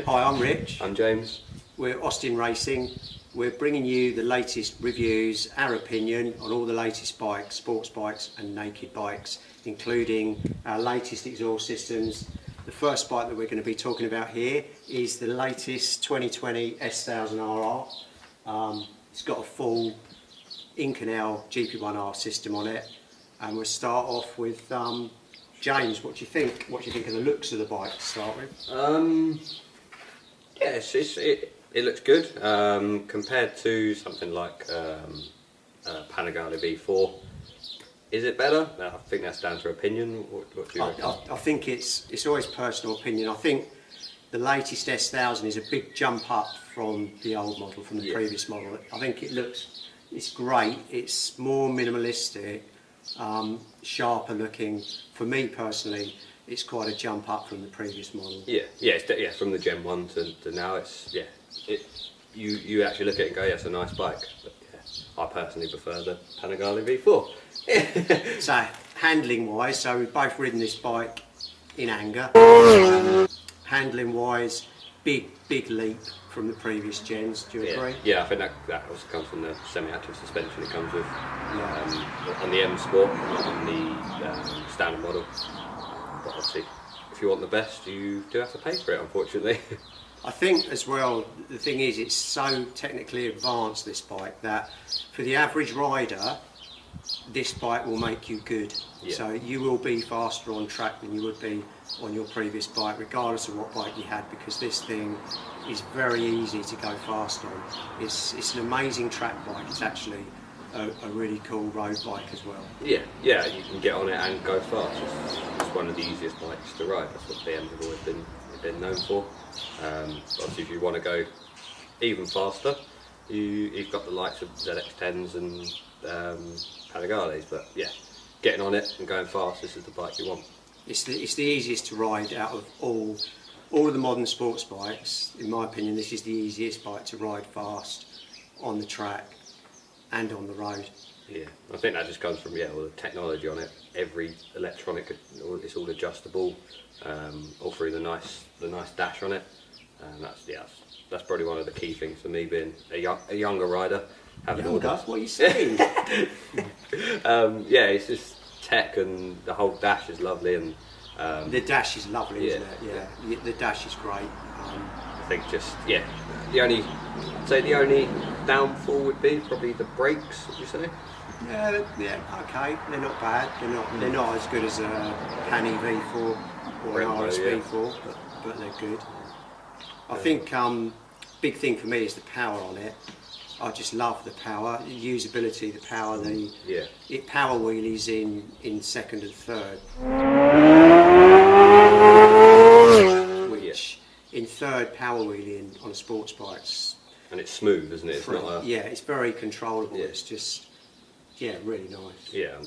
Hi, I'm Rich. I'm James. We're Oustin-Racing. We're bringing you the latest reviews, our opinion on all the latest bikes, sports bikes and naked bikes, including our latest exhaust systems. The first bike that we're going to be talking about here is the latest 2020 S1000Rr. It's got a full in-canal GP1R system on it, and we'll start off with James. What do you think? What do you think of the looks of the bike to start with? Yeah, it looks good compared to something like Panigale V4. Is it better? I think that's down to opinion. What do you reckon? I think it's always personal opinion. I think the latest S1000 is a big jump up from the old model, from the previous model. I think it's great. It's more minimalistic, sharper looking. For me personally, it's quite a jump up from the previous model. Yeah, from the Gen 1 to now. You actually look at it and go, yeah, it's a nice bike. But yeah, I personally prefer the Panigale V4. So handling wise, so we've both ridden this bike in anger. Handling wise, big leap from the previous gens. Do you agree? Yeah, I think that also comes from the semi-active suspension it comes with on the M Sport, not on the standard model. But obviously, if you want the best, you do have to pay for it, unfortunately. I think as well, the thing is, it's so technically advanced, this bike, that for the average rider, this bike will make you good. Yeah. So you will be faster on track than you would be on your previous bike, regardless of what bike you had, because this thing is very easy to go fast on. It's an amazing track bike. It's actually a really cool road bike as well. Yeah, you can get on it and go fast. It's one of the easiest bikes to ride. That's what BMs have always been known for. Obviously, if you want to go even faster, you've got the likes of ZX10s and Panigales, but yeah, getting on it and going fast, this is the bike you want. It's the easiest to ride out of all of the modern sports bikes. In my opinion, this is the easiest bike to ride fast on the track and on the road. Yeah, I think that just comes from all the technology on it. Every electronic, it's all adjustable, all through the nice dash on it. And that's probably one of the key things for me, being a younger rider. What are you saying? Yeah, it's just tech, and the whole dash is lovely, and the dash is lovely, isn't it? Yeah, the dash is great. I think the only downfall would be probably the brakes. Would you say? Yeah, okay. They're not bad. They're not as good as a Pani V4 or an RS V4, but they're good. I think big thing for me is the power on it. I just love the power, the usability, the power. It power wheelies in second and third, which in third power wheeling on a sports bike. And it's smooth, isn't it? It's not it's very controllable. It's just really nice. Yeah.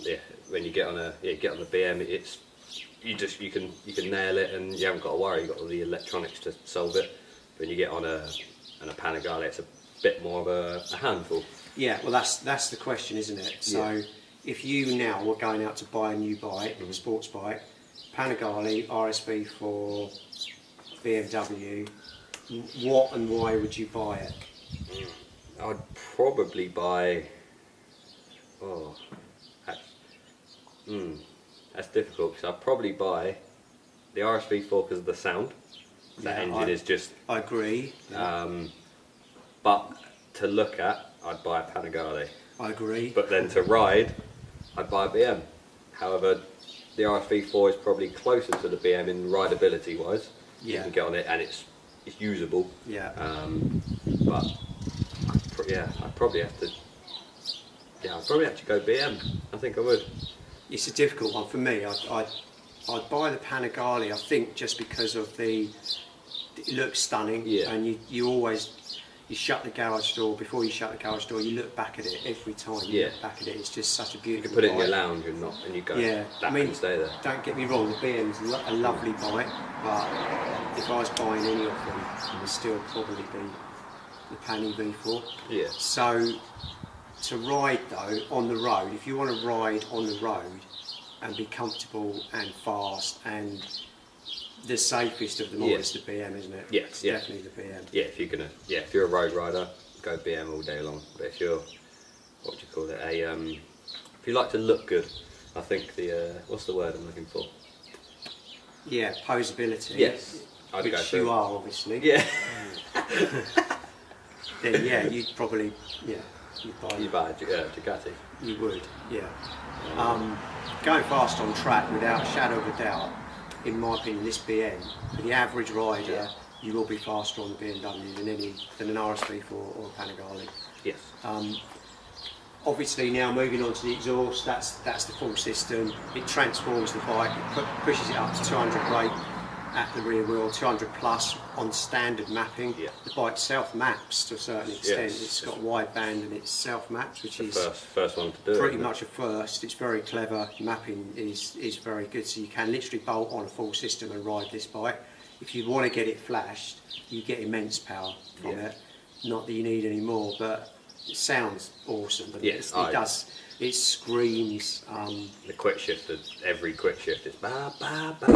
When you get on the BM, you can nail it, and you haven't got to worry. You've got all the electronics to solve it. When you get on a Panigale, it's a bit more of a handful. Yeah, well that's the question, isn't it? So if you now were going out to buy a new bike, a sports bike, Panigale, RSV4, BMW, what and why would you buy it? I'd probably buy... that's difficult, because I'd probably buy the RSV4 because of the sound. That engine is just... I agree. But to look at, I'd buy a Panigale. I agree. But then to ride, I'd buy a BM. However, the RSV4 is probably closer to the BM in rideability wise. You can get on it and it's usable. Yeah. But I'd probably have to go BM. I think I would. It's a difficult one for me. I'd buy the Panigale, I think, just because of it looks stunning, and you shut the garage door. Before you shut the garage door, you look back at it every time. You look back at it. It's just such a beautiful. You can put it in bike. your lounge and you go. Yeah, I mean, stay there. Don't get me wrong. The BM's a lovely bike, but if I was buying any of them, it would still probably be the Pani V4. Yeah. So to ride though on the road, if you want to ride on the road and be comfortable and fast and the safest of them all Yeah. is the BM, isn't it? Yes, It's yeah. definitely the BM. Yeah, if you're a road rider, go BM all day long. But if you're, what do you call it? If you like to look good, I think what's the word I'm looking for? Yeah, posability. Yes, I'd go Which for you are, obviously. Yeah. Then yeah, you'd probably you'd buy. You buy a Ducati. You would, yeah. Going fast on track, without a shadow of a doubt, in my opinion, this BM, for the average rider, you will be faster on the BMW than an RS34 or a Panigale. Yes. Obviously now moving on to the exhaust, that's the full system. It transforms the bike, it pushes it up to 200 brake at the rear wheel, 200 plus on standard mapping. Yeah. The bike self-maps to a certain extent. Yes. It's got wideband and it's self-maps, which is First one to do it. pretty much a first. It's very clever. Mapping is very good, so you can literally bolt on a full system and ride this bike. If you want to get it flashed, you get immense power from it. Not that you need any more, but it sounds awesome. But Yes, it does. It screams. The quick shift, every quick shift is ba ba ba.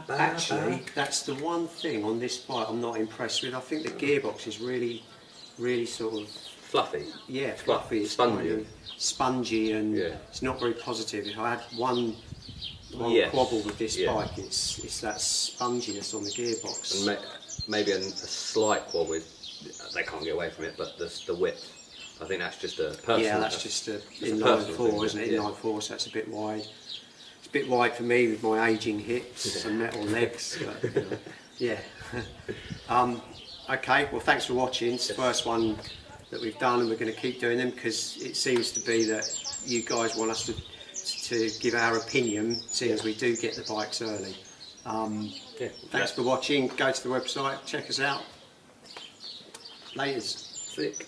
Actually, that's the one thing on this bike I'm not impressed with. I think the gearbox is really sort of Fluffy. yeah, fluffy. It's Spongy. kind of spongy and it's not very positive. If I had one quabble with this bike, it's that sponginess on the gearbox. And maybe a slight quabble with, they can't get away from it, but the width. I think that's just a personal. Yeah, that's just a inline four, isn't it? Inline four, so that's a bit wide. It's a bit wide for me with my ageing hips and metal legs. But, yeah. Okay. Well, thanks for watching. It's the first one that we've done, and we're going to keep doing them because it seems to be that you guys want us to give our opinion, seeing as we do get the bikes early. Thanks for watching. Go to the website, check us out. Laters. Sick.